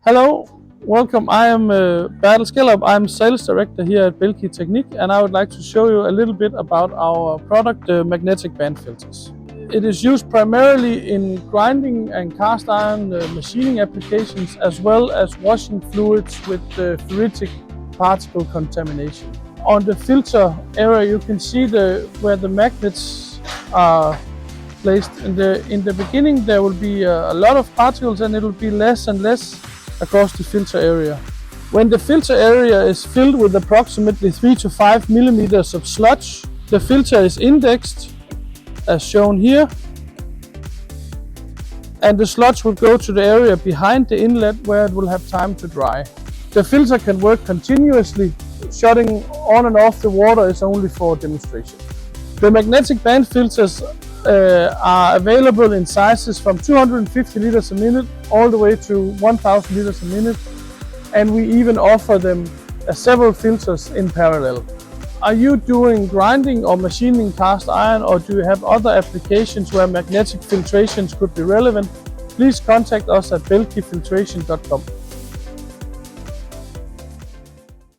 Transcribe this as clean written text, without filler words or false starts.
Hello, welcome. I am Bertel. I'm Sales Director here at BELKI Technique, and I would like to show you a little bit about our product, Magnetic Band Filters. It is used primarily in grinding and cast iron machining applications, as well as washing fluids with ferritic particle contamination. On the filter area, you can see where the magnets are placed. In the beginning, there will be a lot of particles, and it will be less and less across the filter area. When the filter area is filled with approximately 3 to 5 millimeters of sludge, the filter is indexed as shown here, and the sludge will go to the area behind the inlet where it will have time to dry. The filter can work continuously. Shutting on and off the water is only for demonstration. The magnetic band filters are available in sizes from 250 liters a minute all the way to 1000 liters a minute, and we even offer them several filters in parallel. Are you doing grinding or machining cast iron, or do you have other applications where magnetic filtrations could be relevant? Please contact us at belkifiltration.com.